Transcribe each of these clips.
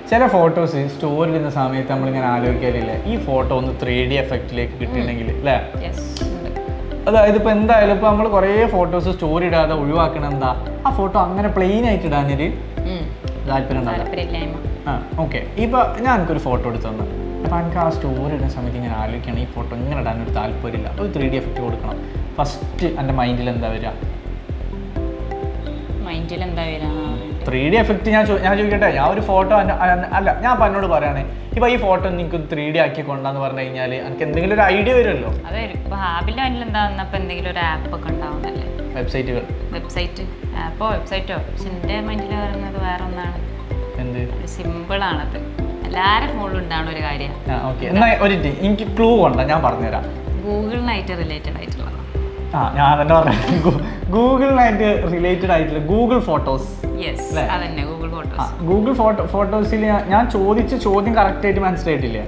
ചില photos story ഇടുന്ന സമയത്ത് നമ്മളിങ്ങനെ ആലോചിക്കാറില്ലേ ഈ ഫോട്ടോ ഒന്ന് 3D എഫക്റ്റിലേക്ക് കിട്ടിയിട്ടുണ്ടെങ്കിൽ അല്ലേ? അതായത് ഇപ്പോൾ എന്തായാലും ഇപ്പോൾ നമ്മൾ കുറേ ഫോട്ടോസ് സ്റ്റോറി ഇടാതെ ഒഴിവാക്കണം. എന്താ ആ ഫോട്ടോ അങ്ങനെ പ്ലെയിൻ ആയിട്ട് ഇടാനൊരു താല്പര്യം ഉണ്ടാവില്ല. ഓക്കെ, ഇപ്പോൾ ഞാൻ എനിക്കൊരു ഫോട്ടോ എടുത്തു തന്നു. അപ്പോൾ എനിക്ക് ആ സ്റ്റോറി ഇടുന്ന സമയത്ത് ഇങ്ങനെ ആലോചിക്കണം ഈ ഫോട്ടോ ഇങ്ങനെ ഇടാനൊരു താല്പര്യമില്ല, ഒരു 3D എഫക്റ്റ് കൊടുക്കണം. ഫസ്റ്റ് എൻ്റെ മൈൻഡിൽ എന്താ വരിക? 3D എഫക്റ്റ് ഞാൻ ചോദിക്കട്ടെ, ഞാൻ ഒരു ഫോട്ടോ അല്ല ഞാൻ അപ്പം എന്നോട് പറയുകയാണെ ഇപ്പോൾ ഈ ഫോട്ടോ എനിക്ക് 3D ആക്കി കൊണ്ടാന്ന് പറഞ്ഞു കഴിഞ്ഞാൽ എനിക്ക് എന്തെങ്കിലും ഒരു ഐഡിയ വരുമല്ലോ. വെബ്സൈറ്റോ പക്ഷെ എൻ്റെ മൈൻഡിൽ പറയുന്നത് വേറെ ഒന്നാണ്. എന്ത് സിമ്പിളാണത്, എല്ലാവരും ഫോണിലും ഉണ്ടാവുന്ന ഒരു കാര്യം. എനിക്ക് ക്ലൂ കൊണ്ടാ ഞാൻ പറഞ്ഞുതരാം. ഗൂഗിളിനായിട്ട് റിലേറ്റഡ് ആയിട്ടുള്ളതാണ്. ഞാൻ തന്നെ പറഞ്ഞു, ഗൂഗിളിനായിട്ട് റിലേറ്റഡ് ആയിട്ടുള്ള ഗൂഗിൾ ഫോട്ടോസ്. ഗൂഗിൾ ഫോട്ടോസിൽ ഞാൻ ചോദിച്ച ചോദ്യം കറക്റ്റ് ആയിട്ട് മനസ്സിലായിട്ടില്ലേ?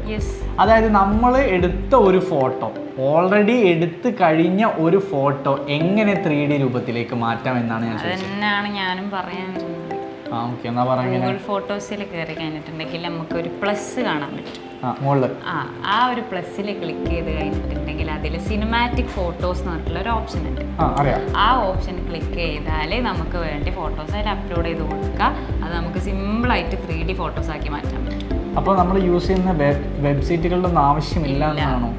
അതായത് നമ്മൾ എടുത്ത ഒരു ഫോട്ടോ, ഓൾറെഡി എടുത്തു കഴിഞ്ഞ ഒരു ഫോട്ടോ എങ്ങനെ 3D രൂപത്തിലേക്ക് മാറ്റാം എന്നാണ് ഞാൻ ചോദിച്ചത്. ഞാനും പറയാൻ വരുന്നത്. ഗൂഗിൾ ഫോട്ടോസിൽ കയറി കഴിഞ്ഞിട്ടുണ്ടെങ്കിൽ നമുക്ക് ഒരു പ്ലസ് കാണാൻ പറ്റും. ആ ഒരു പ്ലസ്സിൽ ക്ലിക്ക് ചെയ്ത് കഴിഞ്ഞിട്ടുണ്ടെങ്കിൽ അതിൽ സിനിമാറ്റിക് ഫോട്ടോസ് എന്ന് പറഞ്ഞിട്ടുള്ള ഒരു ഓപ്ഷൻ ഉണ്ട്. ആ ഓപ്ഷൻ ക്ലിക്ക് ചെയ്താൽ നമുക്ക് വേണ്ടി ഫോട്ടോസ് അതിൽ അപ്ലോഡ് ചെയ്ത് കൊടുക്കുക. അത് നമുക്ക് സിമ്പിളായിട്ട് 3D ഫോട്ടോസ് ആക്കി മാറ്റാൻ പറ്റും. അപ്പോൾ നമ്മൾ യൂസ് ചെയ്യുന്ന വെബ്സൈറ്റുകളുടെ ഒന്നും ആവശ്യമില്ല എന്നാണോ?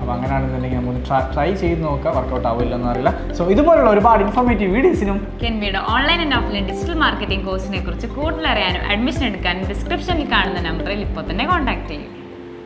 അപ്പോൾ അങ്ങനെയാണെന്നുണ്ടെങ്കിൽ നമുക്ക് ട്രൈ ചെയ്ത് നോക്കാം, വർക്കൗട്ട് ആവില്ലെന്ന് അറിയില്ല. സോ ഇതുപോലുള്ള ഒരുപാട് ഇൻഫോർമേറ്റീവ് വീഡിയോസിനും കെൻവിയുടെ online and offline digital marketing കോഴ്സിനെ കുറിച്ച് കൂടുതൽ അറിയാനും അഡ്മിഷൻ എടുക്കാനും ഡിസ്ക്രിപ്ഷനിൽ കാണുന്ന നമ്പറിൽ ഇപ്പോൾ തന്നെ കോൺടാക്ട് ചെയ്യും.